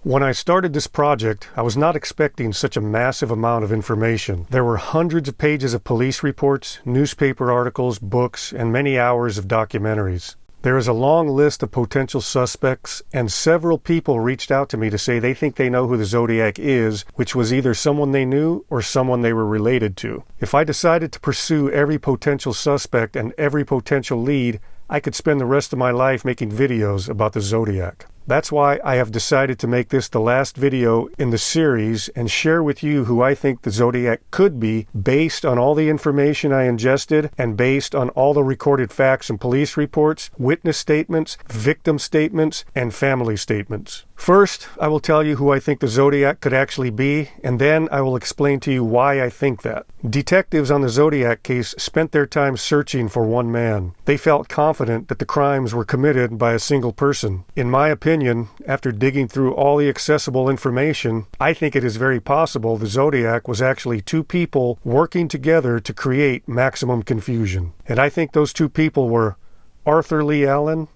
When I started this project, I was not expecting such a massive amount of information. There were hundreds of pages of police reports, newspaper articles, books, and many hours of documentaries. There is a long list of potential suspects, and several people reached out to me to say they think they know who the Zodiac is, which was either someone they knew or someone they were related to. If I decided to pursue every potential suspect and every potential lead, I could spend the rest of my life making videos about the Zodiac. That's why I have decided to make this the last video in the series and share with you who I think the Zodiac could be based on all the information I ingested and based on all the recorded facts and police reports, witness statements, victim statements, and family statements. First, I will tell you who I think the Zodiac could actually be, and then I will explain to you why I think that. Detectives on the Zodiac case spent their time searching for one man. They felt confident that the crimes were committed by a single person. In my opinion, after digging through all the accessible information, I think it is very possible the Zodiac was actually two people working together to create maximum confusion. And I think those two people were Arthur Lee Allen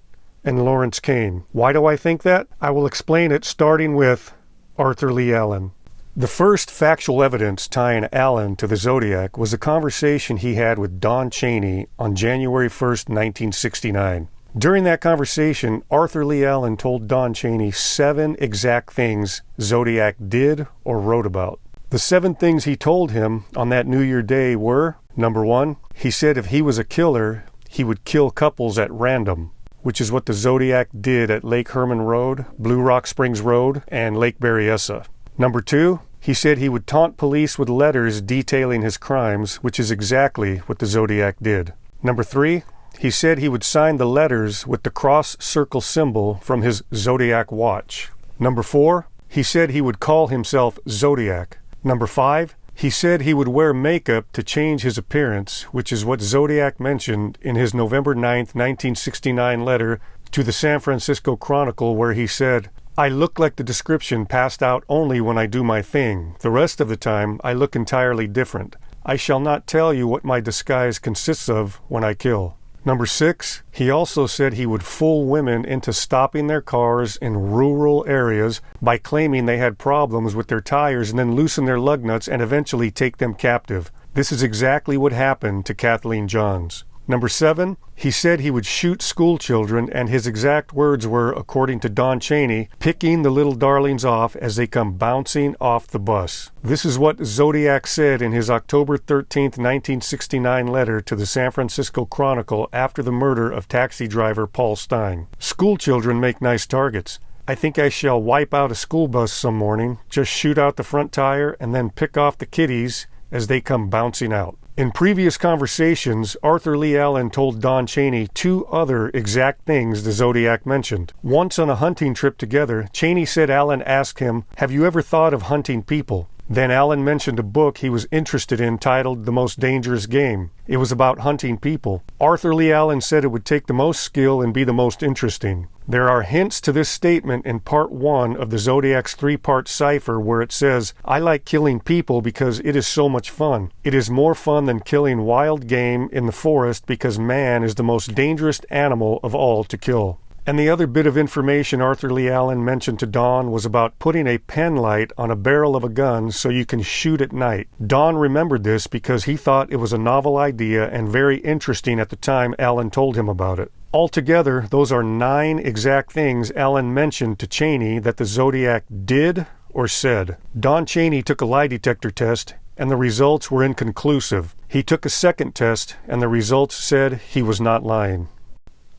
and Lawrence Kane. Why do I think that? I will explain it starting with Arthur Lee Allen. The first factual evidence tying Allen to the Zodiac was a conversation he had with Don Chaney on January 1st, 1969. During that conversation, Arthur Lee Allen told Don Chaney 7 exact things Zodiac did or wrote about. The 7 things he told him on that New Year Day were, number 1, he said if he was a killer, he would kill couples at random, which is what the Zodiac did at Lake Herman Road, Blue Rock Springs Road, and Lake Berryessa. Number 2, he said he would taunt police with letters detailing his crimes, which is exactly what the Zodiac did. Number 3, he said he would sign the letters with the cross-circle symbol from his Zodiac watch. Number 4, he said he would call himself Zodiac. Number 5, he said he would wear makeup to change his appearance, which is what Zodiac mentioned in his November 9th, 1969 letter to the San Francisco Chronicle, where he said, "I look like the description passed out only when I do my thing. The rest of the time, I look entirely different. I shall not tell you what my disguise consists of when I kill." Number 6, he also said he would fool women into stopping their cars in rural areas by claiming they had problems with their tires and then loosen their lug nuts and eventually take them captive. This is exactly what happened to Kathleen Johns. Number 7, he said he would shoot school children, and his exact words were, according to Don Chaney, picking the little darlings off as they come bouncing off the bus. This is what Zodiac said in his October 13th, 1969 letter to the San Francisco Chronicle after the murder of taxi driver Paul Stein. "School children make nice targets. I think I shall wipe out a school bus some morning, just shoot out the front tire, and then pick off the kiddies as they come bouncing out." In previous conversations, Arthur Lee Allen told Don Chaney 2 other exact things the Zodiac mentioned. Once on a hunting trip together, Chaney said Allen asked him, "Have you ever thought of hunting people?" Then Allen mentioned a book he was interested in titled The Most Dangerous Game. It was about hunting people. Arthur Lee Allen said it would take the most skill and be the most interesting. There are hints to this statement in part 1 of the Zodiac's 3-part cipher where it says, "I like killing people because it is so much fun. It is more fun than killing wild game in the forest because man is the most dangerous animal of all to kill." And the other bit of information Arthur Lee Allen mentioned to Don was about putting a pen light on a barrel of a gun so you can shoot at night. Don remembered this because he thought it was a novel idea and very interesting at the time Allen told him about it. Altogether, those are 9 exact things Allen mentioned to Chaney that the Zodiac did or said. Don Chaney took a lie detector test, and the results were inconclusive. He took a second test, and the results said he was not lying.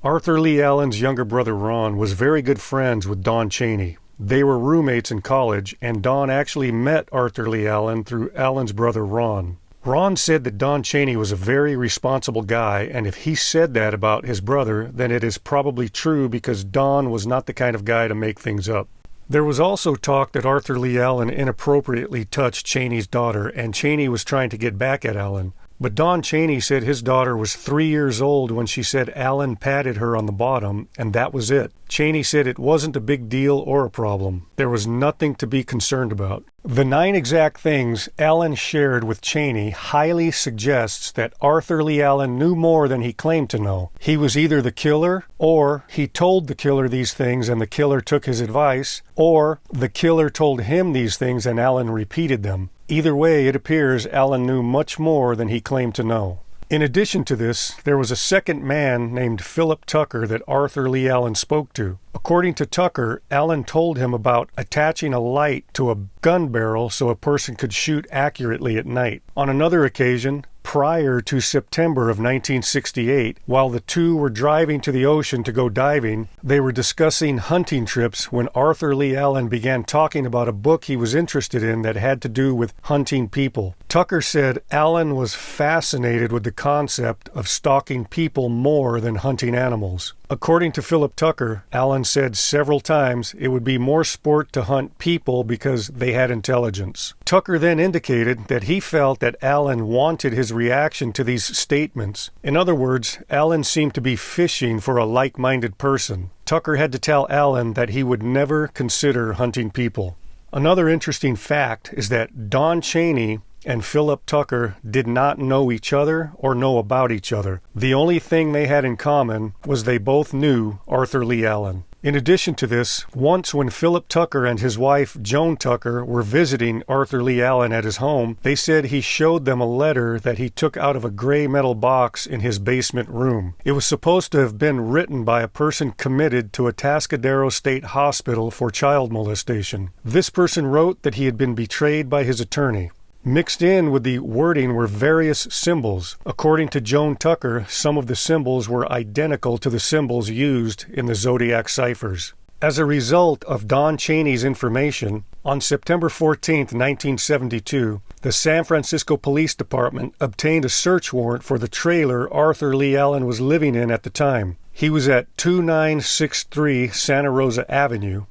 Arthur Lee Allen's younger brother Ron was very good friends with Don Chaney. They were roommates in college, and Don actually met Arthur Lee Allen through Allen's brother Ron. Ron said that Don Chaney was a very responsible guy, and if he said that about his brother, then it is probably true because Don was not the kind of guy to make things up. There was also talk that Arthur Lee Allen inappropriately touched Chaney's daughter, and Chaney was trying to get back at Allen. But Don Chaney said his daughter was 3 years old when she said Allen patted her on the bottom, and that was it. Chaney said it wasn't a big deal or a problem. There was nothing to be concerned about. The 9 exact things Allen shared with Cheney highly suggests that Arthur Lee Allen knew more than he claimed to know. He was either the killer, or he told the killer these things and the killer took his advice, or the killer told him these things and Allen repeated them. Either way, it appears Allen knew much more than he claimed to know. In addition to this, there was a second man named Philip Tucker that Arthur Lee Allen spoke to. According to Tucker, Allen told him about attaching a light to a gun barrel so a person could shoot accurately at night. On another occasion, prior to September of 1968, while the two were driving to the ocean to go diving, they were discussing hunting trips when Arthur Lee Allen began talking about a book he was interested in that had to do with hunting people. Tucker said Allen was fascinated with the concept of stalking people more than hunting animals. According to Philip Tucker, Allen said several times it would be more sport to hunt people because they had intelligence. Tucker then indicated that he felt that Allen wanted his reaction to these statements. In other words, Allen seemed to be fishing for a like-minded person. Tucker had to tell Allen that he would never consider hunting people. Another interesting fact is that Don Cheney and Philip Tucker did not know each other or know about each other. The only thing they had in common was they both knew Arthur Lee Allen. In addition to this, once when Philip Tucker and his wife Joan Tucker were visiting Arthur Lee Allen at his home, they said he showed them a letter that he took out of a gray metal box in his basement room. It was supposed to have been written by a person committed to a Atascadero State Hospital for child molestation. This person wrote that he had been betrayed by his attorney. Mixed in with the wording were various symbols. According to Joan Tucker, some of the symbols were identical to the symbols used in the Zodiac ciphers. As a result of Don Cheney's information, on September 14, 1972, the San Francisco Police Department obtained a search warrant for the trailer Arthur Lee Allen was living in at the time. He was at 2963 Santa Rosa Avenue,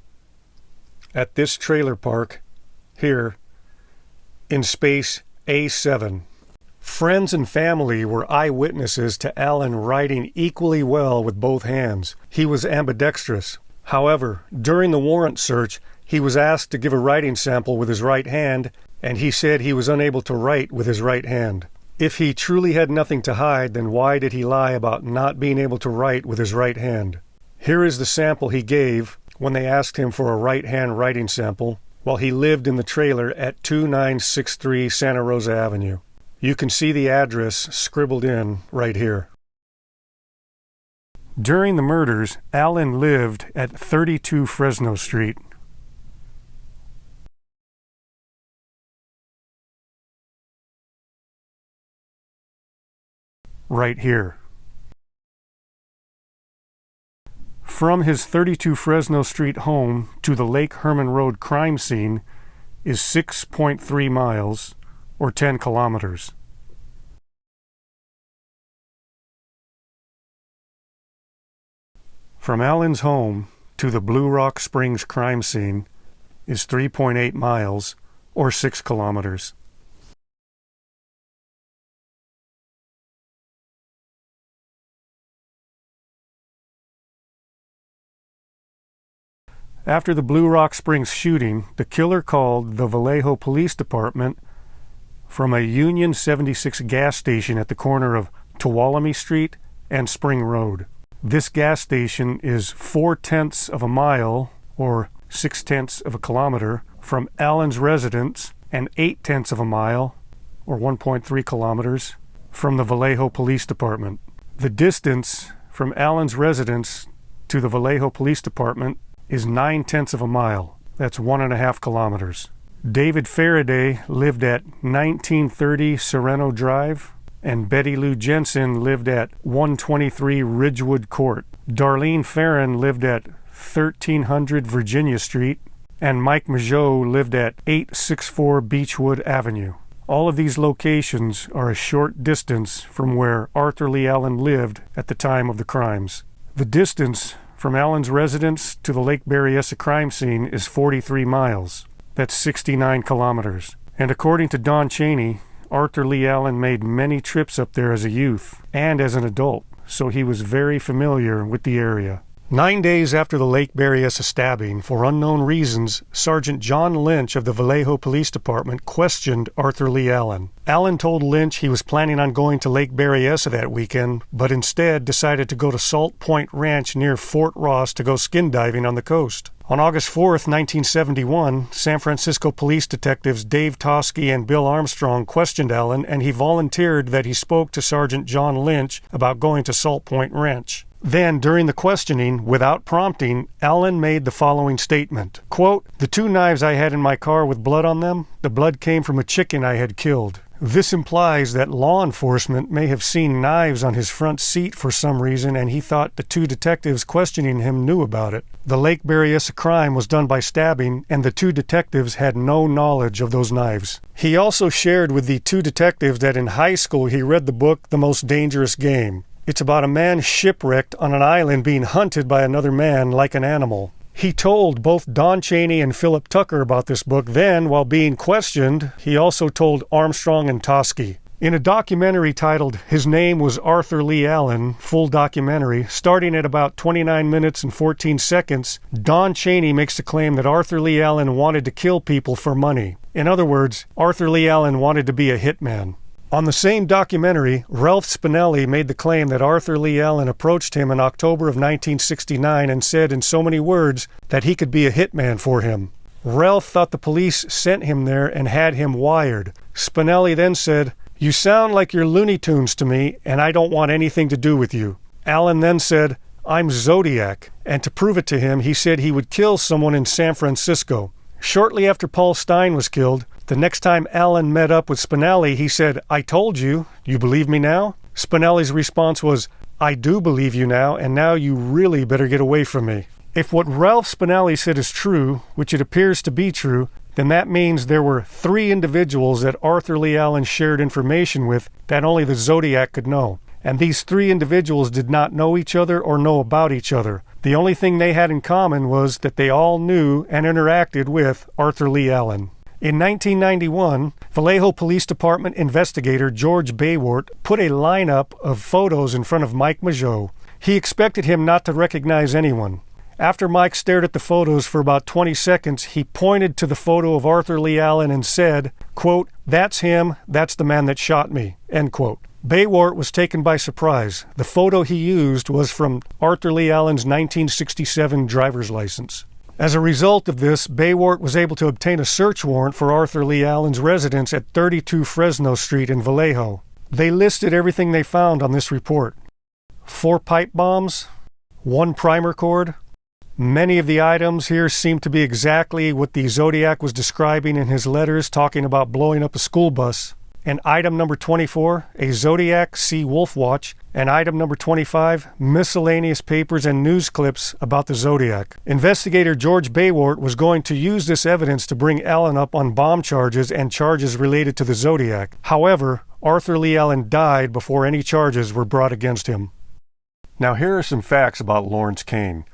at this trailer park, here, in space A7. Friends and family were eyewitnesses to Allen writing equally well with both hands. He was ambidextrous. However, during the warrant search, he was asked to give a writing sample with his right hand, and he said he was unable to write with his right hand. If he truly had nothing to hide, then why did he lie about not being able to write with his right hand? Here is the sample he gave when they asked him for a right-hand writing sample while he lived in the trailer at 2963 Santa Rosa Avenue. You can see the address scribbled in right here. During the murders, Allen lived at 32 Fresno Street. Right here. From his 32 Fresno Street home to the Lake Herman Road crime scene is 6.3 miles, or 10 kilometers. From Allen's home to the Blue Rock Springs crime scene is 3.8 miles, or 6 kilometers. After the Blue Rock Springs shooting, the killer called the Vallejo Police Department from a Union 76 gas station at the corner of Tuolumne Street and Spring Road. This gas station is 4/10 of a mile, or 6/10 of a kilometer, from Allen's residence and 8/10 of a mile, or 1.3 kilometers, from the Vallejo Police Department. The distance from Allen's residence to the Vallejo Police Department is 9/10 of a mile. That's 1.5 kilometers. David Faraday lived at 1930 Sereno Drive, and Betty Lou Jensen lived at 123 Ridgewood Court. Darlene Farron lived at 1300 Virginia Street, and Mike Mageau lived at 864 Beechwood Avenue. All of these locations are a short distance from where Arthur Lee Allen lived at the time of the crimes. The distance from Allen's residence to the Lake Berryessa crime scene is 43 miles. That's 69 kilometers. And according to Don Cheney, Arthur Lee Allen made many trips up there as a youth and as an adult, so he was very familiar with the area. 9 days after the Lake Berryessa stabbing, for unknown reasons, Sergeant John Lynch of the Vallejo Police Department questioned Arthur Lee Allen. Allen told Lynch he was planning on going to Lake Berryessa that weekend, but instead decided to go to Salt Point Ranch near Fort Ross to go skin diving on the coast. On August 4, 1971, San Francisco police detectives Dave Toschi and Bill Armstrong questioned Allen, and he volunteered that he spoke to Sergeant John Lynch about going to Salt Point Ranch. Then, during the questioning, without prompting, Allen made the following statement, quote, "The 2 knives I had in my car with blood on them, the blood came from a chicken I had killed. This implies that law enforcement may have seen knives on his front seat for some reason, and he thought the 2 detectives questioning him knew about it. The Lake Berryessa crime was done by stabbing, and the 2 detectives had no knowledge of those knives." He also shared with the 2 detectives that in high school he read the book The Most Dangerous Game. It's about a man shipwrecked on an island being hunted by another man like an animal. He told both Don Chaney and Philip Tucker about this book. Then, while being questioned, he also told Armstrong and Toschi. In a documentary titled His Name Was Arthur Lee Allen, full documentary, starting at about 29 minutes and 14 seconds, Don Chaney makes the claim that Arthur Lee Allen wanted to kill people for money. In other words, Arthur Lee Allen wanted to be a hitman. On the same documentary, Ralph Spinelli made the claim that Arthur Lee Allen approached him in October of 1969 and said in so many words that he could be a hitman for him. Ralph thought the police sent him there and had him wired. Spinelli then said, "You sound like you're Looney Tunes to me, and I don't want anything to do with you." Allen then said, "I'm Zodiac," and to prove it to him, he said he would kill someone in San Francisco. Shortly after Paul Stine was killed, the next time Allen met up with Spinelli, he said, "I told you. You believe me now?" Spinelli's response was, "I do believe you now, and now you really better get away from me." If what Ralph Spinelli said is true, which it appears to be true, then that means there were 3 individuals that Arthur Lee Allen shared information with that only the Zodiac could know. And these 3 individuals did not know each other or know about each other. The only thing they had in common was that they all knew and interacted with Arthur Lee Allen. In 1991, Vallejo Police Department investigator George Baywart put a lineup of photos in front of Mike Mageau. He expected him not to recognize anyone. After Mike stared at the photos for about 20 seconds, he pointed to the photo of Arthur Lee Allen and said, quote, "That's him, that's the man that shot me," end quote. Baywart was taken by surprise. The photo he used was from Arthur Lee Allen's 1967 driver's license. As a result of this, Baywart was able to obtain a search warrant for Arthur Lee Allen's residence at 32 Fresno Street in Vallejo. They listed everything they found on this report. 4 pipe bombs, 1 primer cord. Many of the items here seem to be exactly what the Zodiac was describing in his letters talking about blowing up a school bus. And item number 24, a Zodiac C. Wolf watch, and item number 25, miscellaneous papers and news clips about the Zodiac. Investigator George Baywart was going to use this evidence to bring Allen up on bomb charges and charges related to the Zodiac. However, Arthur Lee Allen died before any charges were brought against him. Now here are some facts about Lawrence Kane.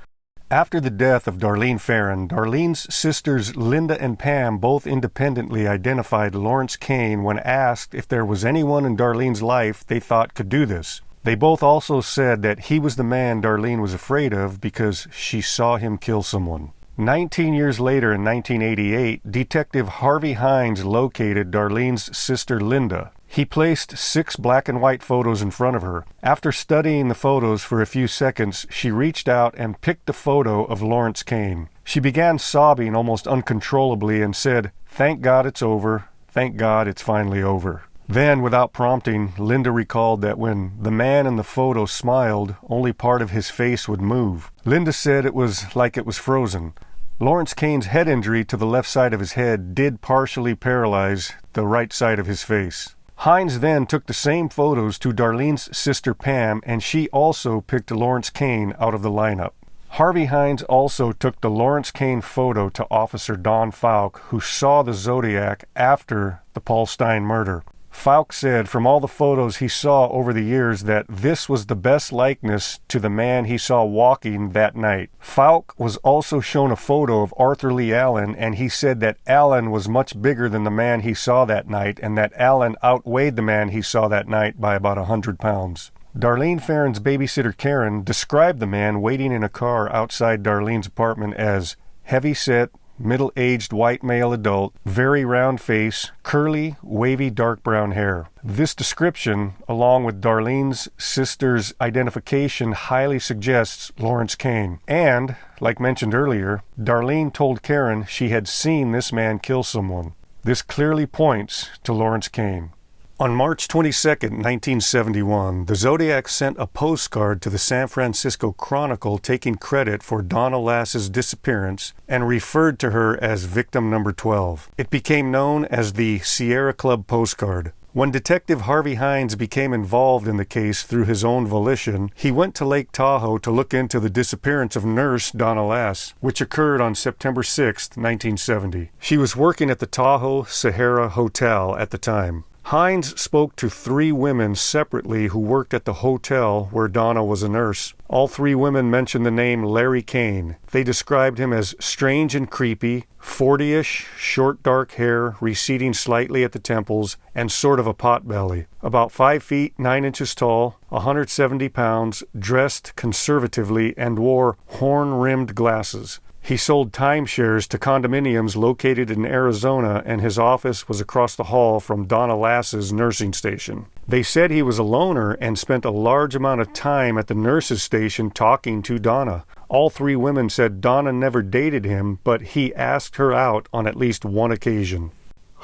After the death of Darlene Ferrin, Darlene's sisters Linda and Pam both independently identified Lawrence Kane when asked if there was anyone in Darlene's life they thought could do this. They both also said that he was the man Darlene was afraid of because she saw him kill someone. 19 years later, in 1988, Detective Harvey Hines located Darlene's sister Linda. He placed 6 black and white photos in front of her. After studying the photos for a few seconds, she reached out and picked a photo of Lawrence Kane. She began sobbing almost uncontrollably and said, "Thank God it's over. Thank God it's finally over." Then, without prompting, Linda recalled that when the man in the photo smiled, only part of his face would move. Linda said it was like it was frozen. Lawrence Kane's head injury to the left side of his head did partially paralyze the right side of his face. Hines then took the same photos to Darlene's sister Pam, and she also picked Lawrence Kane out of the lineup. Harvey Hines also took the Lawrence Kane photo to Officer Don Falk, who saw the Zodiac after the Paul Stine murder. Falk said from all the photos he saw over the years that this was the best likeness to the man he saw walking that night. Falk was also shown a photo of Arthur Lee Allen, and he said that Allen was much bigger than the man he saw that night, and that Allen outweighed the man he saw that night by about 100 pounds. Darlene Farron's babysitter Karen described the man waiting in a car outside Darlene's apartment as heavy-set, middle-aged white male adult, very round face, curly, wavy dark brown hair. This description, along with Darlene's sister's identification, highly suggests Lawrence Kane. And, like mentioned earlier, Darlene told Karen she had seen this man kill someone. This clearly points to Lawrence Kane. On March 22, 1971, the Zodiac sent a postcard to the San Francisco Chronicle taking credit for Donna Lass's disappearance and referred to her as victim number 12. It became known as the Sierra Club postcard. When Detective Harvey Hines became involved in the case through his own volition, he went to Lake Tahoe to look into the disappearance of nurse Donna Lass, which occurred on September 6, 1970. She was working at the Tahoe Sahara Hotel at the time. Hines spoke to 3 women separately who worked at the hotel where Donna was a nurse. All 3 women mentioned the name Larry Kane. They described him as strange and creepy, 40-ish, short dark hair receding slightly at the temples, and sort of a potbelly. About 5 feet 9 inches tall, 170 pounds, dressed conservatively, and wore horn-rimmed glasses. He sold timeshares to condominiums located in Arizona, and his office was across the hall from Donna Lass's nursing station. They said he was a loner and spent a large amount of time at the nurse's station talking to Donna. All 3 women said Donna never dated him, but he asked her out on at least one occasion.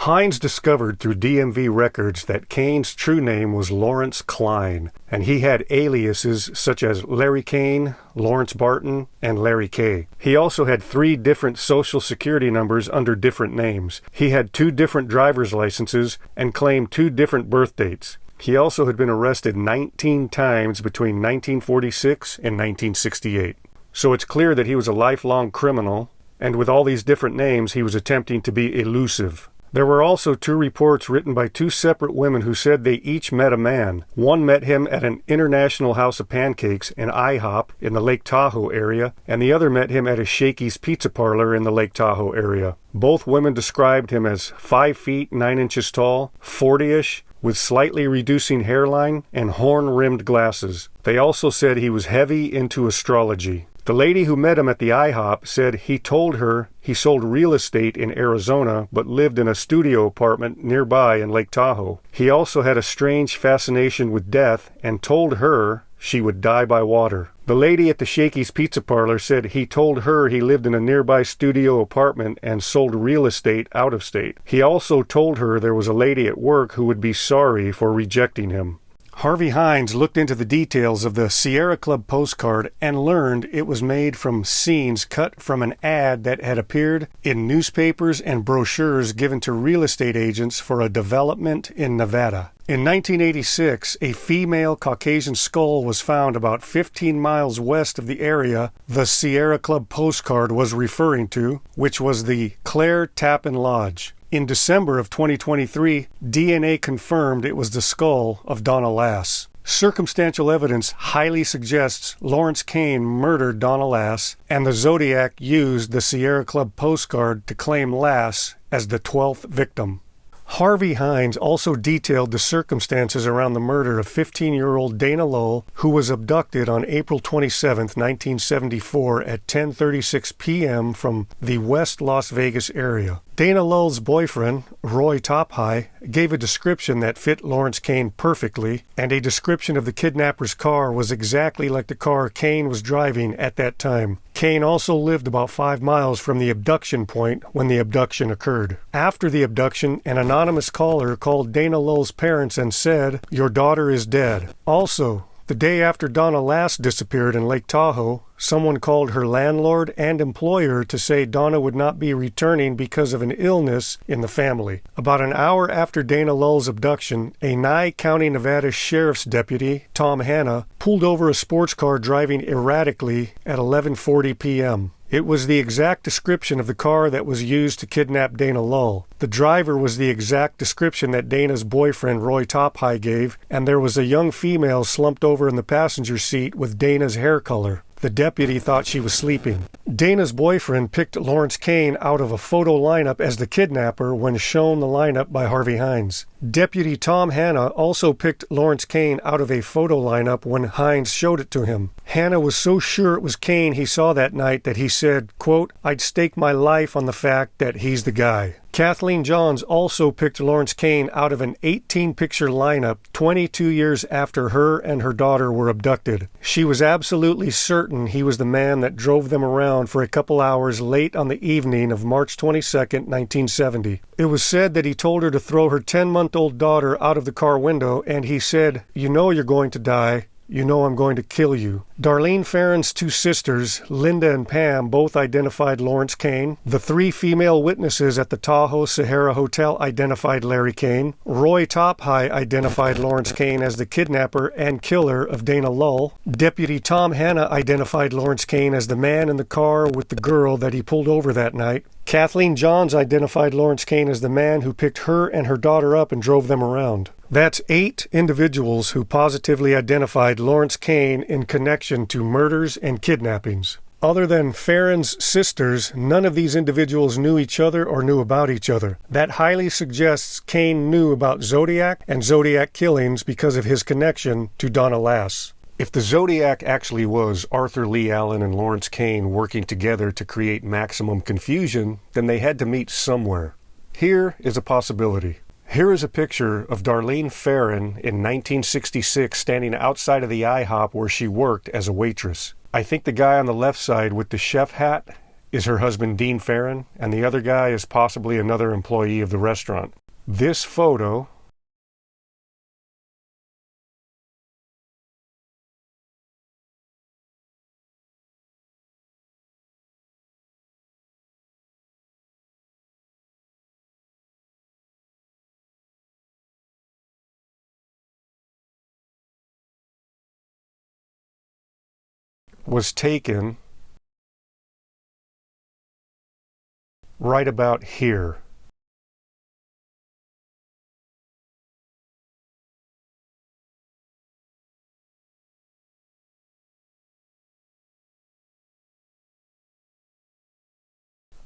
Hines discovered through DMV records that Kane's true name was Lawrence Klein, and he had aliases such as Larry Kane, Lawrence Barton, and Larry K. He also had 3 different social security numbers under different names. He had 2 different driver's licenses and claimed 2 different birth dates. He also had been arrested 19 times between 1946 and 1968. So it's clear that he was a lifelong criminal, and with all these different names, he was attempting to be elusive. There were also 2 reports written by 2 separate women who said they each met a man. One met him at an International House of Pancakes, an IHOP, in the Lake Tahoe area, and the other met him at a Shakey's Pizza Parlor in the Lake Tahoe area. Both women described him as 5 feet 9 inches tall, 40-ish, with slightly reducing hairline and horn-rimmed glasses. They also said he was heavy into astrology. The lady who met him at the IHOP said he told her he sold real estate in Arizona but lived in a studio apartment nearby in Lake Tahoe. He also had a strange fascination with death and told her she would die by water. The lady at the Shakey's Pizza Parlor said he told her he lived in a nearby studio apartment and sold real estate out of state. He also told her there was a lady at work who would be sorry for rejecting him. Harvey Hines looked into the details of the Sierra Club postcard and learned it was made from scenes cut from an ad that had appeared in newspapers and brochures given to real estate agents for a development in Nevada. In 1986, a female Caucasian skull was found about 15 miles west of the area the Sierra Club postcard was referring to, which was the Claire Tappan Lodge. In December of 2023, DNA confirmed it was the skull of Donna Lass. Circumstantial evidence highly suggests Lawrence Kane murdered Donna Lass, and the Zodiac used the Sierra Club postcard to claim Lass as the 12th victim. Harvey Hines also detailed the circumstances around the murder of 15-year-old Dana Lowell, who was abducted on April 27, 1974 at 10:36 p.m. from the West Las Vegas area. Dana Lowell's boyfriend, Roy Tophai, gave a description that fit Lawrence Kane perfectly, and a description of the kidnapper's car was exactly like the car Kane was driving at that time. Kane also lived about 5 miles from the abduction point when the abduction occurred. After the abduction, an anonymous caller called Dana Lowell's parents and said, "Your daughter is dead." Also, the day after Donna Lass disappeared in Lake Tahoe, someone called her landlord and employer to say Donna would not be returning because of an illness in the family. About an hour after Dana Lowell's abduction, a Nye County, Nevada Sheriff's Deputy, Tom Hanna, pulled over a sports car driving erratically at 11:40 p.m. It was the exact description of the car that was used to kidnap Dana Lowell. The driver was the exact description that Dana's boyfriend Roy Tophai gave, and there was a young female slumped over in the passenger seat with Dana's hair color. The deputy thought she was sleeping. Dana's boyfriend picked Lawrence Kane out of a photo lineup as the kidnapper when shown the lineup by Harvey Hines. Deputy Tom Hanna also picked Lawrence Kane out of a photo lineup when Hines showed it to him. Hanna was so sure it was Kane he saw that night that he said, quote, "I'd stake my life on the fact that he's the guy." Kathleen Johns also picked Lawrence Kane out of an 18-picture lineup 22 years after her and her daughter were abducted. She was absolutely certain he was the man that drove them around for a couple hours late on the evening of March 22, 1970. It was said that he told her to throw her 10-month-old daughter out of the car window, and he said, "You know you're going to die. You know I'm going to kill you." Darlene Ferrin's two sisters, Linda and Pam, both identified Lawrence Kane. The three female witnesses at the Tahoe Sahara Hotel identified Larry Kane. Roy Tophigh identified Lawrence Kane as the kidnapper and killer of Dana Lull. Deputy Tom Hanna identified Lawrence Kane as the man in the car with the girl that he pulled over that night. Kathleen Johns identified Lawrence Kane as the man who picked her and her daughter up and drove them around. That's 8 individuals who positively identified Lawrence Kane in connection to murders and kidnappings. Other than Ferrin's sisters, none of these individuals knew each other or knew about each other. That highly suggests Kane knew about Zodiac and Zodiac killings because of his connection to Donna Lass. If the Zodiac actually was Arthur Lee Allen and Lawrence Kane working together to create maximum confusion, then they had to meet somewhere. Here is a possibility. Here is a picture of Darlene Ferrin in 1966 standing outside of the IHOP where she worked as a waitress. I think the guy on the left side with the chef hat is her husband Dean Ferrin, and the other guy is possibly another employee of the restaurant. This photo was taken right about here.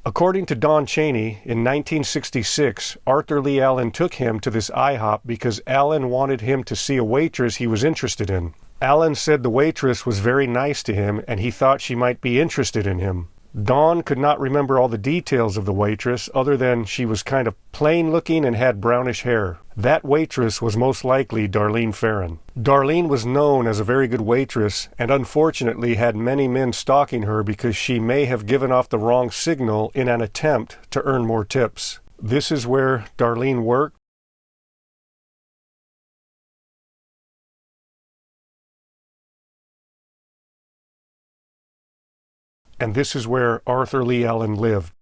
According to Don Chaney, in 1966, Arthur Lee Allen took him to this IHOP because Allen wanted him to see a waitress he was interested in. Allen said the waitress was very nice to him and he thought she might be interested in him. Don could not remember all the details of the waitress other than she was kind of plain looking and had brownish hair. That waitress was most likely Darlene Ferrin. Darlene was known as a very good waitress and unfortunately had many men stalking her because she may have given off the wrong signal in an attempt to earn more tips. This is where Darlene worked. And this is where Arthur Lee Allen lived.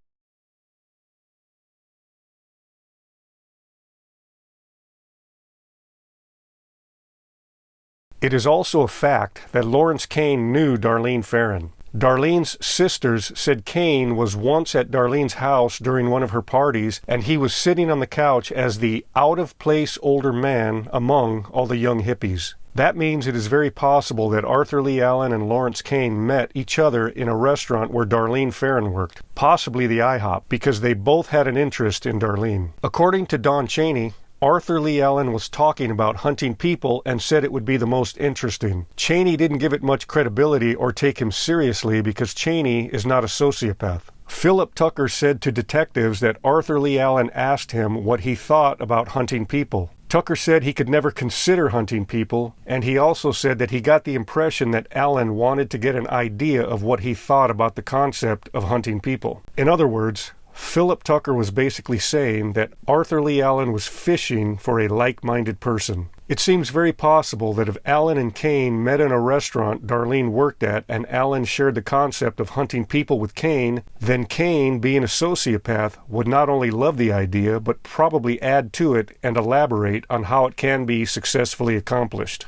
It is also a fact that Lawrence Kane knew Darlene Ferrin. Darlene's sisters said Kane was once at Darlene's house during one of her parties, and he was sitting on the couch as the out-of-place older man among all the young hippies. That means it is very possible that Arthur Lee Allen and Lawrence Kane met each other in a restaurant where Darlene Ferrin worked, possibly the IHOP, because they both had an interest in Darlene. According to Don Chaney, Arthur Lee Allen was talking about hunting people and said it would be the most interesting. Chaney didn't give it much credibility or take him seriously because Chaney is not a sociopath. Philip Tucker said to detectives that Arthur Lee Allen asked him what he thought about hunting people. Tucker said he could never consider hunting people, and he also said that he got the impression that Allen wanted to get an idea of what he thought about the concept of hunting people. In other words, Philip Tucker was basically saying that Arthur Lee Allen was fishing for a like-minded person. It seems very possible that if Allen and Kane met in a restaurant Darlene worked at and Allen shared the concept of hunting people with Kane, then Kane, being a sociopath, would not only love the idea but probably add to it and elaborate on how it can be successfully accomplished.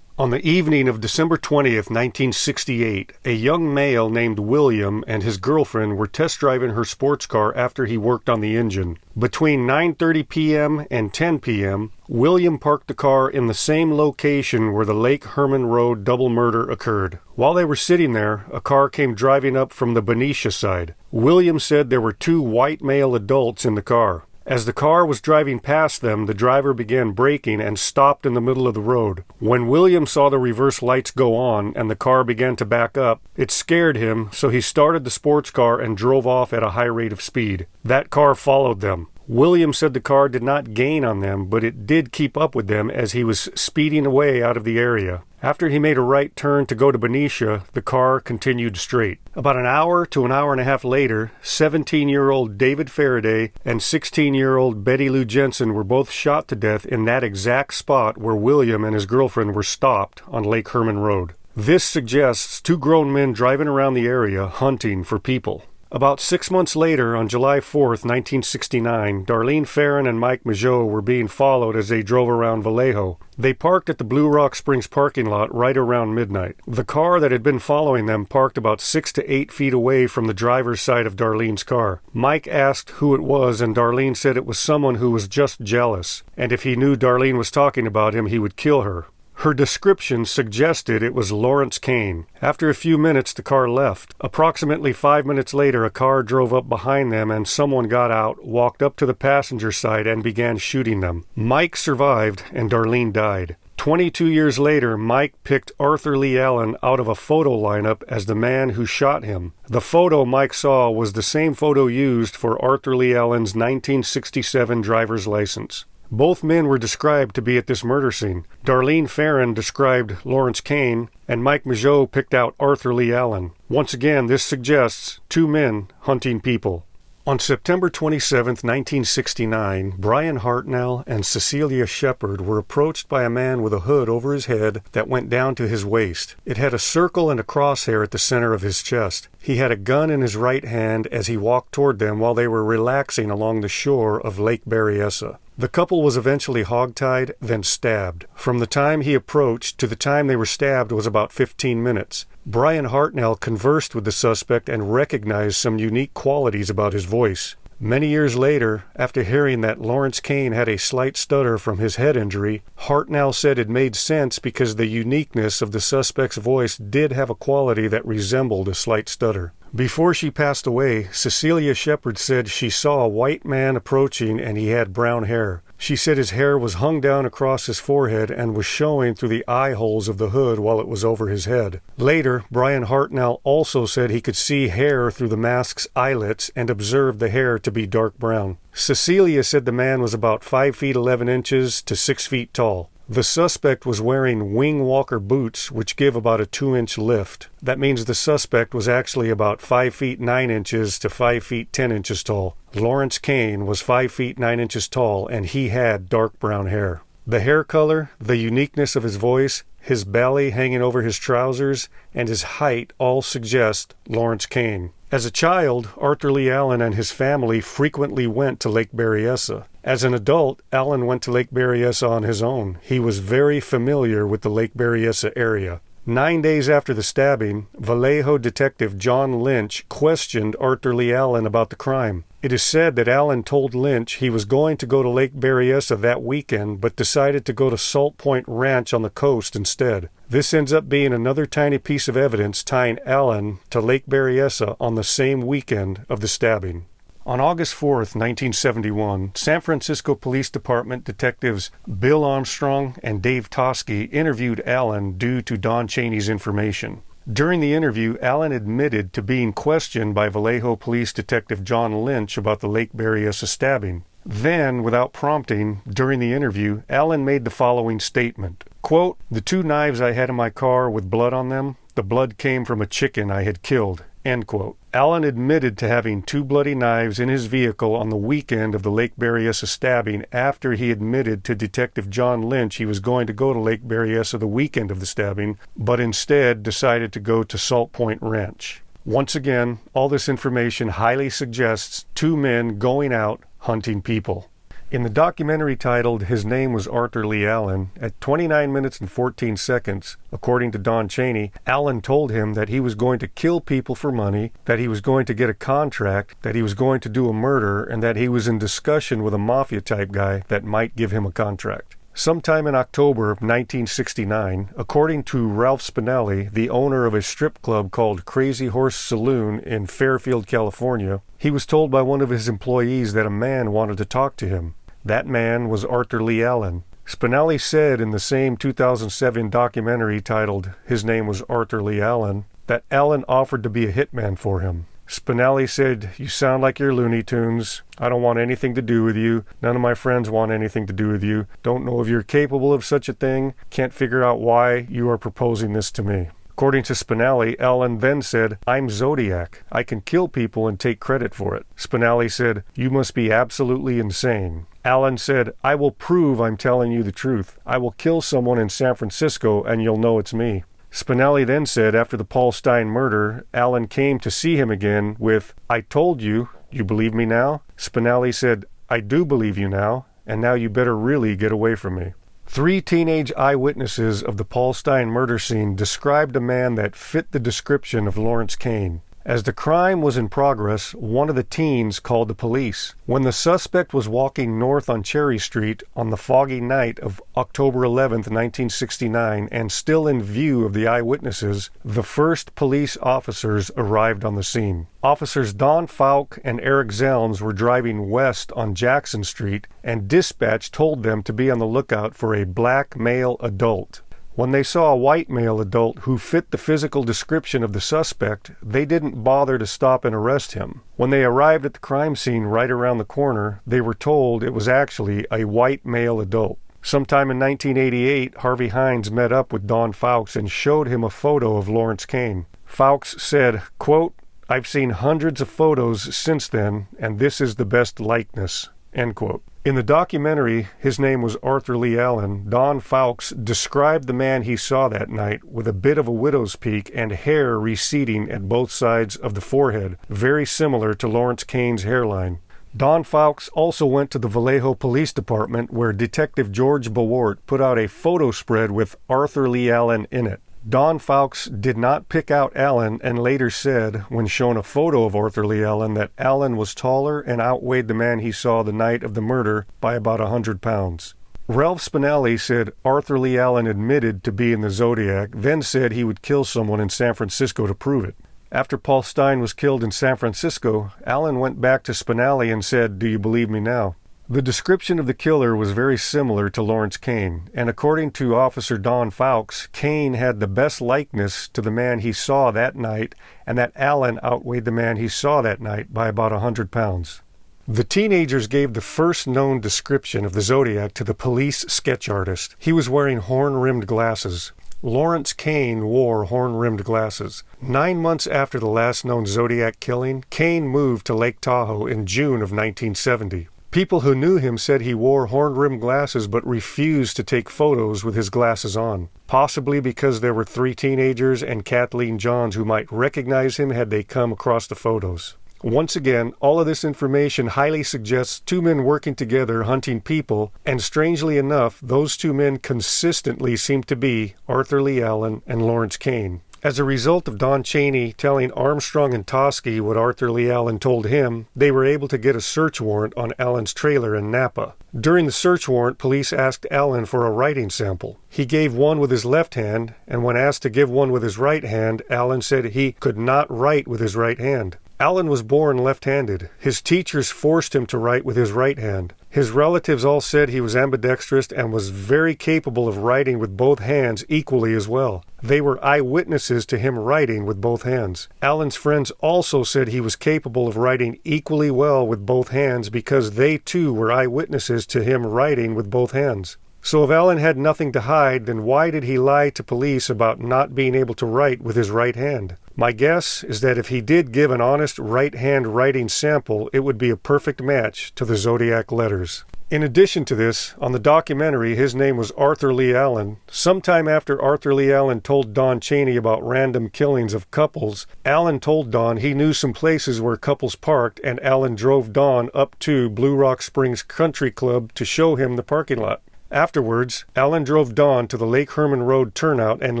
On the evening of December 20th, 1968, a young male named William and his girlfriend were test driving her sports car after he worked on the engine. Between 9:30 p.m. and 10 p.m., William parked the car in the same location where the Lake Herman Road double murder occurred. While they were sitting there, a car came driving up from the Benicia side. William said there were two white male adults in the car. As the car was driving past them, the driver began braking and stopped in the middle of the road. When William saw the reverse lights go on and the car began to back up, it scared him, so he started the sports car and drove off at a high rate of speed. That car followed them. William said the car did not gain on them, but it did keep up with them as he was speeding away out of the area. After he made a right turn to go to Benicia, the car continued straight. About an hour to an hour and a half later, 17-year-old David Faraday and 16-year-old Betty Lou Jensen were both shot to death in that exact spot where William and his girlfriend were stopped on Lake Herman Road. This suggests two grown men driving around the area hunting for people. About 6 months later, on July 4th, 1969, Darlene Farron and Mike Mageau were being followed as they drove around Vallejo. They parked at the Blue Rock Springs parking lot right around midnight. The car that had been following them parked about 6 to 8 feet away from the driver's side of Darlene's car. Mike asked who it was, and Darlene said it was someone who was just jealous, and if he knew Darlene was talking about him, he would kill her. Her description suggested it was Lawrence Kane. After a few minutes, the car left. Approximately 5 minutes later, a car drove up behind them and someone got out, walked up to the passenger side, and began shooting them. Mike survived and Darlene died. 22 years later, Mike picked Arthur Lee Allen out of a photo lineup as the man who shot him. The photo Mike saw was the same photo used for Arthur Lee Allen's 1967 driver's license. Both men were described to be at this murder scene. Darlene Farron described Lawrence Kane, and Mike Mageau picked out Arthur Lee Allen. Once again, this suggests two men hunting people. On September 27, 1969, Brian Hartnell and Cecilia Shepard were approached by a man with a hood over his head that went down to his waist. It had a circle and a crosshair at the center of his chest. He had a gun in his right hand as he walked toward them while they were relaxing along the shore of Lake Berryessa. The couple was eventually hogtied, then stabbed. From the time he approached to the time they were stabbed was about 15 minutes. Brian Hartnell conversed with the suspect and recognized some unique qualities about his voice. Many years later, after hearing that Lawrence Kane had a slight stutter from his head injury, Hartnell said it made sense because the uniqueness of the suspect's voice did have a quality that resembled a slight stutter. Before she passed away, Cecilia Shepard said she saw a white man approaching and he had brown hair. She said his hair was hung down across his forehead and was showing through the eye holes of the hood while it was over his head. Later, Brian Hartnell also said he could see hair through the mask's eyelets and observed the hair to be dark brown. Cecilia said the man was about 5 feet 11 inches to 6 feet tall. The suspect was wearing wing walker boots, which give about a 2-inch lift. That means the suspect was actually about 5 feet 9 inches to 5 feet 10 inches tall. Lawrence Kane was 5 feet 9 inches tall, and he had dark brown hair. The hair color, the uniqueness of his voice, his belly hanging over his trousers, and his height all suggest Lawrence Kane. As a child, Arthur Lee Allen and his family frequently went to Lake Berryessa. As an adult, Allen went to Lake Berryessa on his own. He was very familiar with the Lake Berryessa area. 9 days after the stabbing, Vallejo detective John Lynch questioned Arthur Lee Allen about the crime. It is said that Allen told Lynch he was going to go to Lake Berryessa that weekend, but decided to go to Salt Point Ranch on the coast instead. This ends up being another tiny piece of evidence tying Allen to Lake Berryessa on the same weekend of the stabbing. On August 4, 1971, San Francisco Police Department detectives Bill Armstrong and Dave Toschi interviewed Allen due to Don Chaney's information. During the interview, Allen admitted to being questioned by Vallejo Police Detective John Lynch about the Lake Berryessa stabbing. Then, without prompting, during the interview, Allen made the following statement, quote, "The 2 knives I had in my car with blood on them, the blood came from a chicken I had killed." End quote. Allen admitted to having 2 bloody knives in his vehicle on the weekend of the Lake Berryessa stabbing after he admitted to Detective John Lynch he was going to go to Lake Berryessa the weekend of the stabbing, but instead decided to go to Salt Point Ranch. Once again, all this information highly suggests 2 men going out hunting people. In the documentary titled His Name Was Arthur Lee Allen, at 29 minutes and 14 seconds, according to Don Chaney, Allen told him that he was going to kill people for money, that he was going to get a contract, that he was going to do a murder, and that he was in discussion with a mafia-type guy that might give him a contract. Sometime in October of 1969, according to Ralph Spinelli, the owner of a strip club called Crazy Horse Saloon in Fairfield, California, he was told by one of his employees that a man wanted to talk to him. That man was Arthur Lee Allen. Spinelli said in the same 2007 documentary titled His Name Was Arthur Lee Allen that Allen offered to be a hitman for him. Spinelli said, "You sound like you're Looney Tunes. I don't want anything to do with you. None of my friends want anything to do with you. Don't know if you're capable of such a thing. Can't figure out why you are proposing this to me." According to Spinelli, Allen then said, "I'm Zodiac. I can kill people and take credit for it." Spinelli said, "You must be absolutely insane." Allen said, "I will prove I'm telling you the truth. I will kill someone in San Francisco and you'll know it's me." Spinelli then said after the Paul Stine murder, Allen came to see him again with, "I told you, you believe me now?" Spinelli said, "I do believe you now, and now you better really get away from me." 3 teenage eyewitnesses of the Paul Stine murder scene described a man that fit the description of Lawrence Kane. As the crime was in progress, one of the teens called the police. When the suspect was walking north on Cherry Street on the foggy night of October 11, 1969, and still in view of the eyewitnesses, the first police officers arrived on the scene. Officers Don Falk and Eric Zelms were driving west on Jackson Street, and dispatch told them to be on the lookout for a black male adult. When they saw a white male adult who fit the physical description of the suspect, they didn't bother to stop and arrest him. When they arrived at the crime scene right around the corner, they were told it was actually a white male adult. Sometime in 1988, Harvey Hines met up with Don Fawkes and showed him a photo of Lawrence Kane. Fawkes said, quote, "I've seen hundreds of photos since then, and this is the best likeness," end quote. In the documentary, His Name Was Arthur Lee Allen, Don Fawkes described the man he saw that night with a bit of a widow's peak and hair receding at both sides of the forehead, very similar to Lawrence Kane's hairline. Don Fawkes also went to the Vallejo Police Department where Detective George Bewart put out a photo spread with Arthur Lee Allen in it. Don Fawkes did not pick out Allen and later said, when shown a photo of Arthur Lee Allen, that Allen was taller and outweighed the man he saw the night of the murder by about 100 pounds. Ralph Spinelli said Arthur Lee Allen admitted to being the Zodiac, then said he would kill someone in San Francisco to prove it. After Paul Stine was killed in San Francisco, Allen went back to Spinelli and said, "Do you believe me now?" The description of the killer was very similar to Lawrence Kane, and according to Officer Don Fawkes, Kane had the best likeness to the man he saw that night, and that Allen outweighed the man he saw that night by about 100 pounds. The teenagers gave the first known description of the Zodiac to the police sketch artist. He was wearing horn-rimmed glasses. Lawrence Kane wore horn-rimmed glasses. 9 months after the last known Zodiac killing, Kane moved to Lake Tahoe in June of 1970. People who knew him said he wore horn-rimmed glasses but refused to take photos with his glasses on, possibly because there were 3 teenagers and Kathleen Johns who might recognize him had they come across the photos. Once again, all of this information highly suggests 2 men working together hunting people, and strangely enough, those 2 men consistently seem to be Arthur Lee Allen and Lawrence Kane. As a result of Don Chaney telling Armstrong and Toschi what Arthur Lee Allen told him, they were able to get a search warrant on Allen's trailer in Napa. During the search warrant, police asked Allen for a writing sample. He gave one with his left hand, and when asked to give one with his right hand, Allen said he could not write with his right hand. Allen was born left-handed. His teachers forced him to write with his right hand. His relatives all said he was ambidextrous and was very capable of writing with both hands equally as well. They were eyewitnesses to him writing with both hands. Allen's friends also said he was capable of writing equally well with both hands because they too were eyewitnesses to him writing with both hands. So if Allen had nothing to hide, then why did he lie to police about not being able to write with his right hand? My guess is that if he did give an honest right-hand writing sample, it would be a perfect match to the Zodiac letters. In addition to this, on the documentary, his name was Arthur Lee Allen. Sometime after Arthur Lee Allen told Don Chaney about random killings of couples, Allen told Don he knew some places where couples parked, and Allen drove Don up to Blue Rock Springs Country Club to show him the parking lot. Afterwards, Allen drove Don to the Lake Herman Road turnout and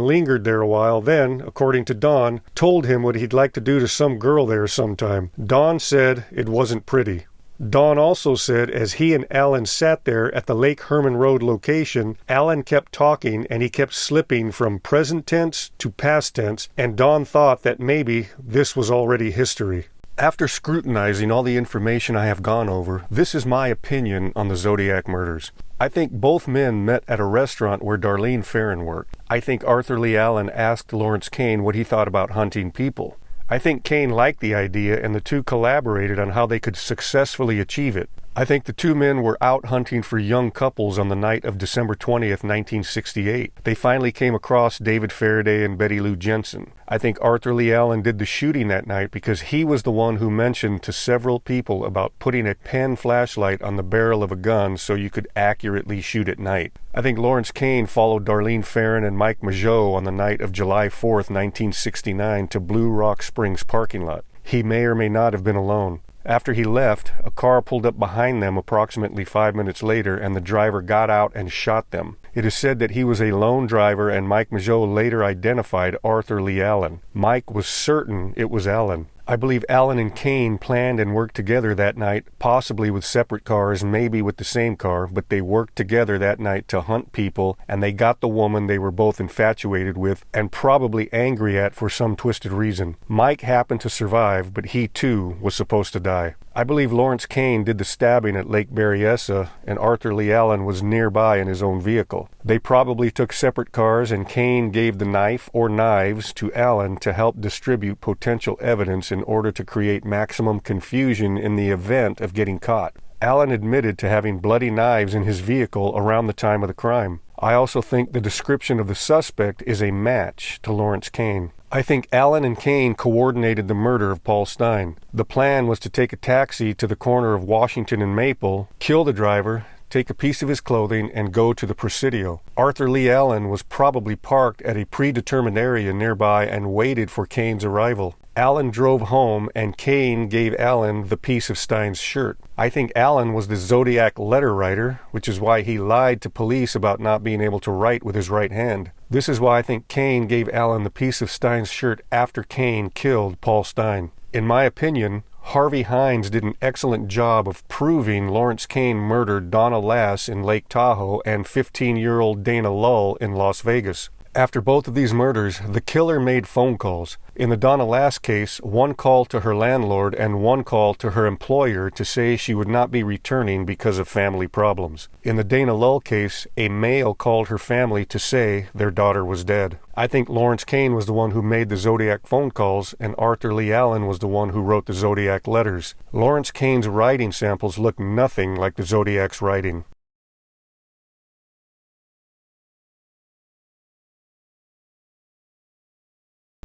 lingered there a while, then, according to Don, told him what he'd like to do to some girl there sometime. Don said it wasn't pretty. Don also said as he and Allen sat there at the Lake Herman Road location, Allen kept talking and he kept slipping from present tense to past tense, and Don thought that maybe this was already history. After scrutinizing all the information I have gone over, this is my opinion on the Zodiac murders. I think both men met at a restaurant where Darlene Ferrin worked. I think Arthur Lee Allen asked Lawrence Kane what he thought about hunting people. I think Kane liked the idea and the two collaborated on how they could successfully achieve it. I think the two men were out hunting for young couples on the night of December 20th, 1968. They finally came across David Faraday and Betty Lou Jensen. I think Arthur Lee Allen did the shooting that night because he was the one who mentioned to several people about putting a pen flashlight on the barrel of a gun so you could accurately shoot at night. I think Lawrence Kane followed Darlene Ferrin and Mike Mageau on the night of July 4th, 1969 to Blue Rock Springs parking lot. He may or may not have been alone. After he left, a car pulled up behind them approximately 5 minutes later, and the driver got out and shot them. It is said that he was a lone driver, and Mike Mageau later identified Arthur Lee Allen. Mike was certain it was Allen. I believe Allen and Kane planned and worked together that night, possibly with separate cars, maybe with the same car, but they worked together that night to hunt people, and they got the woman they were both infatuated with and probably angry at for some twisted reason. Mike happened to survive, but he too was supposed to die. I believe Lawrence Kane did the stabbing at Lake Berryessa, and Arthur Lee Allen was nearby in his own vehicle. They probably took separate cars, and Kane gave the knife or knives to Allen to help distribute potential evidence in order to create maximum confusion in the event of getting caught. Allen admitted to having bloody knives in his vehicle around the time of the crime. I also think the description of the suspect is a match to Lawrence Kane. I think Allen and Kane coordinated the murder of Paul Stine. The plan was to take a taxi to the corner of Washington and Maple, kill the driver, take a piece of his clothing, and go to the Presidio. Arthur Lee Allen was probably parked at a predetermined area nearby and waited for Kane's arrival. Allen drove home, and Kane gave Allen the piece of Stine's shirt. I think Allen was the Zodiac letter writer, which is why he lied to police about not being able to write with his right hand. This is why I think Kane gave Allen the piece of Stine's shirt after Kane killed Paul Stine. In my opinion, Harvey Hines did an excellent job of proving Lawrence Kane murdered Donna Lass in Lake Tahoe and 15-year-old Dana Lull in Las Vegas. After both of these murders, the killer made phone calls. In the Donna Lass case, one call to her landlord and one call to her employer to say she would not be returning because of family problems. In the Dana Lull case, a male called her family to say their daughter was dead. I think Lawrence Kane was the one who made the Zodiac phone calls, and Arthur Lee Allen was the one who wrote the Zodiac letters. Lawrence Kane's writing samples look nothing like the Zodiac's writing.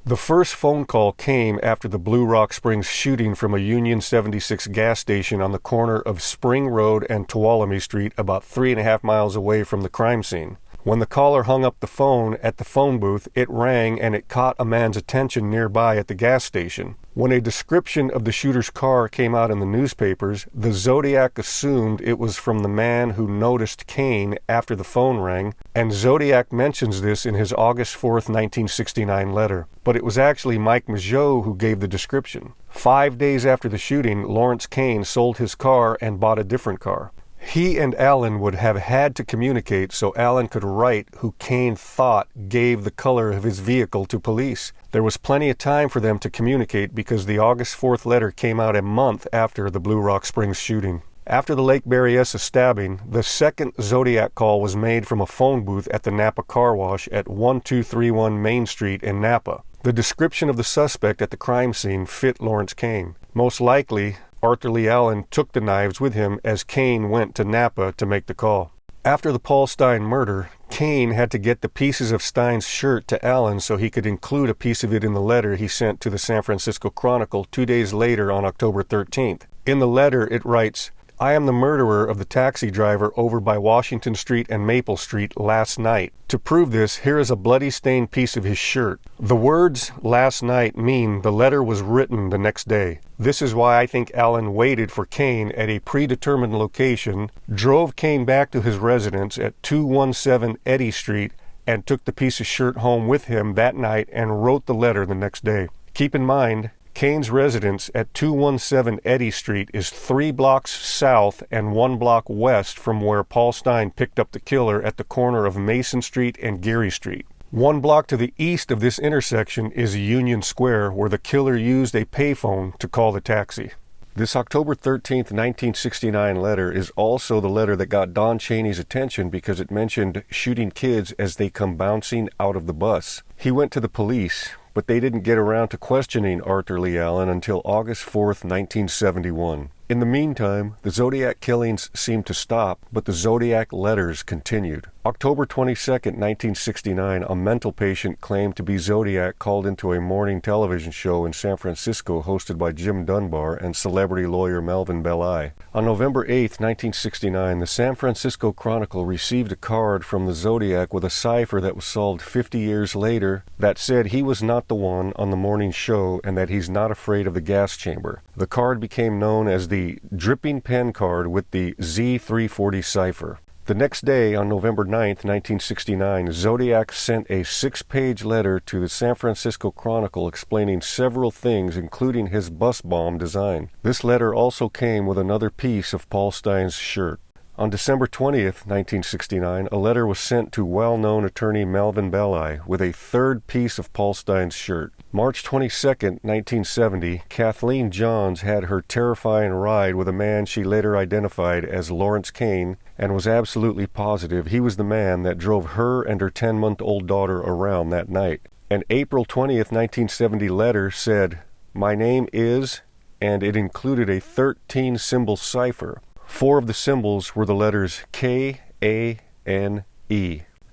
The first phone call came after the Blue Rock Springs shooting from a Union 76 gas station on the corner of Spring Road and Tuolumne Street, about 3.5 miles away from the crime scene. When the caller hung up the phone at the phone booth, it rang and it caught a man's attention nearby at the gas station. When a description of the shooter's car came out in the newspapers, the Zodiac assumed it was from the man who noticed Kane after the phone rang, and Zodiac mentions this in his August 4th, 1969 letter. But it was actually Mike Mageau who gave the description. 5 days after the shooting, Lawrence Kane sold his car and bought a different car. He and Allen would have had to communicate so Allen could write who Kane thought gave the color of his vehicle to police. There was plenty of time for them to communicate because the August 4th letter came out a month after the Blue Rock Springs shooting. After the Lake Berryessa stabbing, the second Zodiac call was made from a phone booth at the Napa Car Wash at 1231 Main Street in Napa. The description of the suspect at the crime scene fit Lawrence Kane. Most likely, Arthur Lee Allen took the knives with him as Kane went to Napa to make the call. After the Paul Stine murder, Kane had to get the pieces of Stine's shirt to Allen so he could include a piece of it in the letter he sent to the San Francisco Chronicle 2 days later on October 13th. In the letter it writes, I am the murderer of the taxi driver over by Washington Street and Maple Street last night. To prove this, here is a bloody stained piece of his shirt. The words last night mean the letter was written the next day. This is why I think Allen waited for Kane at a predetermined location, drove Kane back to his residence at 217 Eddy Street, and took the piece of shirt home with him that night and wrote the letter the next day. Keep in mind, Kane's residence at 217 Eddy Street is 3 blocks south and 1 block west from where Paul Stine picked up the killer at the corner of Mason Street and Geary Street. 1 block to the east of this intersection is Union Square, where the killer used a payphone to call the taxi. This October 13th, 1969 letter is also the letter that got Don Chaney's attention because it mentioned shooting kids as they come bouncing out of the bus. He went to the police, but they didn't get around to questioning Arthur Lee Allen until August 4th, 1971. In the meantime, the Zodiac killings seemed to stop, but the Zodiac letters continued. October 22nd, 1969, a mental patient claimed to be Zodiac called into a morning television show in San Francisco hosted by Jim Dunbar and celebrity lawyer Melvin Belli. On November 8th, 1969, the San Francisco Chronicle received a card from the Zodiac with a cipher that was solved 50 years later that said he was not the one on the morning show and that he's not afraid of the gas chamber. The card became known as the dripping pen card with the Z340 cipher. The next day, on November 9th, 1969, Zodiac sent a 6-page letter to the San Francisco Chronicle explaining several things, including his bus bomb design. This letter also came with another piece of Paul Stine's shirt. On December 20th, 1969, a letter was sent to well-known attorney Melvin Belli with a 3rd piece of Paul Stine's shirt. March 22nd, 1970, Kathleen Johns had her terrifying ride with a man she later identified as Lawrence Kane and was absolutely positive he was the man that drove her and her 10-month-old daughter around that night. An April 20th, 1970 letter said, "My name is," and it included a 13-symbol cipher. 4 of the symbols were the letters K-A-N-E.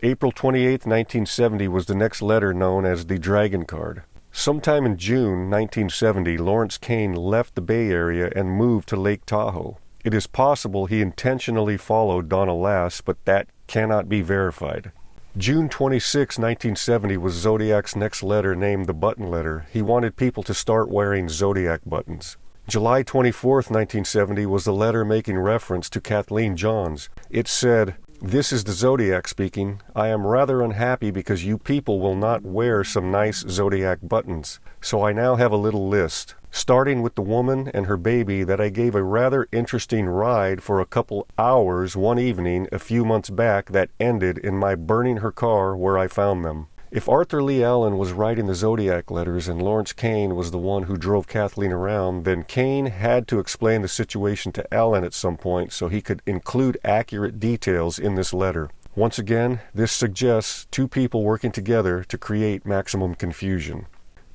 April 28, 1970 was the next letter known as the Dragon Card. Sometime in June 1970, Lawrence Kane left the Bay Area and moved to Lake Tahoe. It is possible he intentionally followed Donna Lass, but that cannot be verified. June 26, 1970 was Zodiac's next letter, named the Button Letter. He wanted people to start wearing Zodiac buttons. July 24, 1970 was the letter making reference to Kathleen Johns. It said, "This is the Zodiac speaking. I am rather unhappy because you people will not wear some nice Zodiac buttons. So I now have a little list, starting with the woman and her baby that I gave a rather interesting ride for a couple hours one evening a few months back that ended in my burning her car where I found them." If Arthur Lee Allen was writing the Zodiac letters and Lawrence Kane was the one who drove Kathleen around, then Kane had to explain the situation to Allen at some point so he could include accurate details in this letter. Once again, this suggests 2 people working together to create maximum confusion.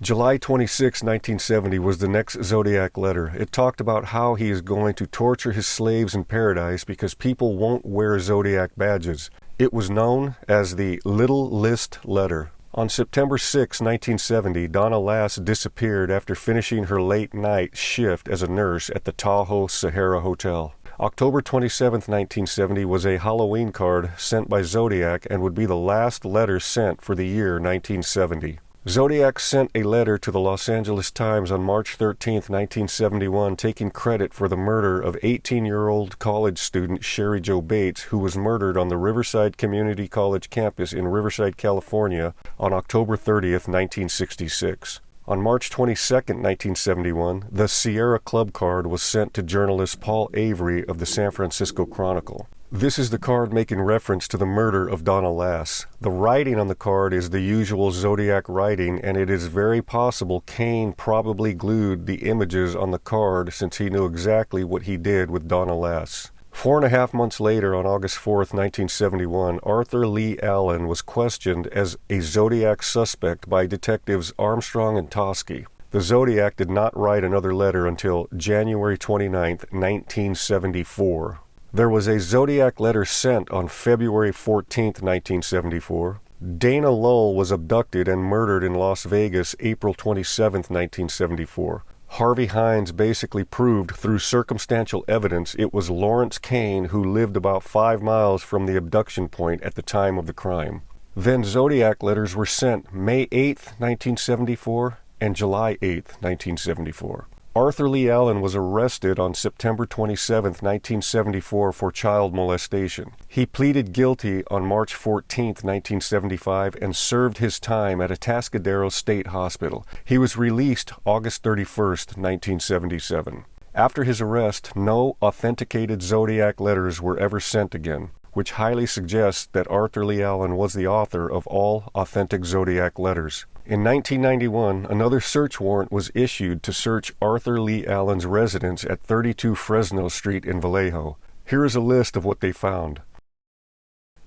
July 26, 1970 was the next Zodiac letter. It talked about how he is going to torture his slaves in paradise because people won't wear Zodiac badges. It was known as the Little List Letter. On September 6, 1970, Donna Lass disappeared after finishing her late-night shift as a nurse at the Tahoe Sahara Hotel. October 27, 1970 was a Halloween card sent by Zodiac and would be the last letter sent for the year 1970. Zodiac sent a letter to the Los Angeles Times on March 13, 1971, taking credit for the murder of 18-year-old college student Sherry Jo Bates, who was murdered on the Riverside Community College campus in Riverside, California, on October 30, 1966. On March 22, 1971, the Sierra Club card was sent to journalist Paul Avery of the San Francisco Chronicle. This is the card making reference to the murder of Donna Lass. The writing on the card is the usual Zodiac writing, and it is very possible Kane probably glued the images on the card since he knew exactly what he did with Donna Lass. 4.5 months later, on August 4, 1971, Arthur Lee Allen was questioned as a Zodiac suspect by detectives Armstrong and Toschi. The Zodiac did not write another letter until January 29, 1974. There was a Zodiac letter sent on February 14, 1974. Dana Lull was abducted and murdered in Las Vegas April 27, 1974. Harvey Hines basically proved through circumstantial evidence it was Lawrence Kane who lived about 5 miles from the abduction point at the time of the crime. Then Zodiac letters were sent May 8, 1974 and July 8, 1974. Arthur Lee Allen was arrested on September 27, 1974 for child molestation. He pleaded guilty on March 14, 1975 and served his time at Atascadero State Hospital. He was released August 31, 1977. After his arrest, no authenticated Zodiac letters were ever sent again, which highly suggests that Arthur Lee Allen was the author of all authentic Zodiac letters. In 1991, another search warrant was issued to search Arthur Lee Allen's residence at 32 Fresno Street in Vallejo. Here is a list of what they found.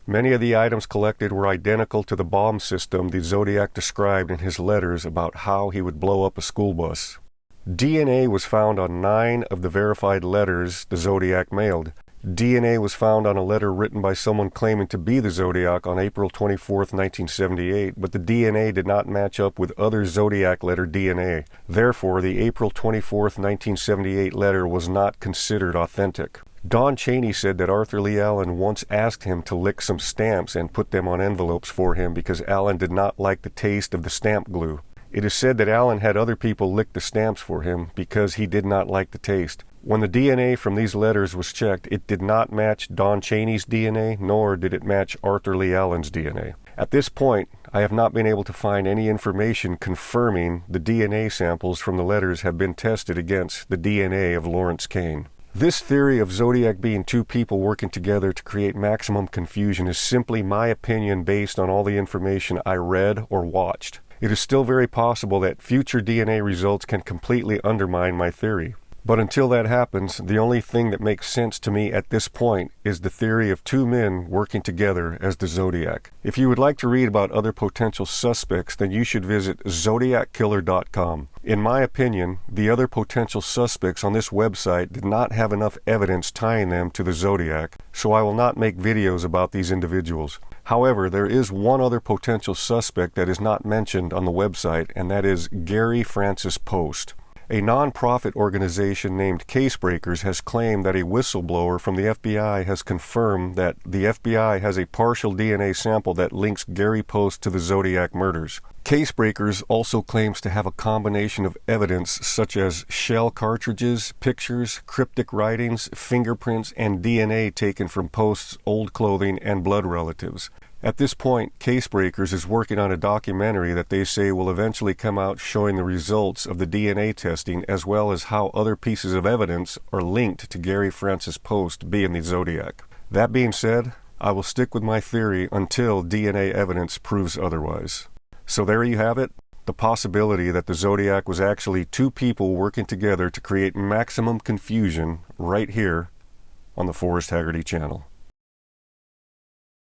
Many of the items collected were identical to the bomb system the Zodiac described in his letters about how he would blow up a school bus. DNA was found on 9 of the verified letters the Zodiac mailed. DNA was found on a letter written by someone claiming to be the Zodiac on April 24, 1978, but the DNA did not match up with other Zodiac letter DNA. Therefore, the April 24, 1978 letter was not considered authentic. Don Chaney said that Arthur Lee Allen once asked him to lick some stamps and put them on envelopes for him because Allen did not like the taste of the stamp glue. It is said that Allen had other people lick the stamps for him because he did not like the taste. When the DNA from these letters was checked, it did not match Don Chaney's DNA, nor did it match Arthur Lee Allen's DNA. At this point, I have not been able to find any information confirming the DNA samples from the letters have been tested against the DNA of Lawrence Kane. This theory of Zodiac being two people working together to create maximum confusion is simply my opinion based on all the information I read or watched. It is still very possible that future DNA results can completely undermine my theory. But until that happens, the only thing that makes sense to me at this point is the theory of two men working together as the Zodiac. If you would like to read about other potential suspects, then you should visit zodiackiller.com. In my opinion, the other potential suspects on this website did not have enough evidence tying them to the Zodiac, so I will not make videos about these individuals. However, there is one other potential suspect that is not mentioned on the website, and that is Gary Francis Post. A non-profit organization named Casebreakers has claimed that a whistleblower from the FBI has confirmed that the FBI has a partial DNA sample that links Gary Post to the Zodiac murders. Casebreakers also claims to have a combination of evidence such as shell cartridges, pictures, cryptic writings, fingerprints, and DNA taken from Post's old clothing and blood relatives. At this point, Casebreakers is working on a documentary that they say will eventually come out showing the results of the DNA testing as well as how other pieces of evidence are linked to Gary Francis Post being the Zodiac. That being said, I will stick with my theory until DNA evidence proves otherwise. So there you have it, the possibility that the Zodiac was actually two people working together to create maximum confusion right here on the Forrest Haggerty channel.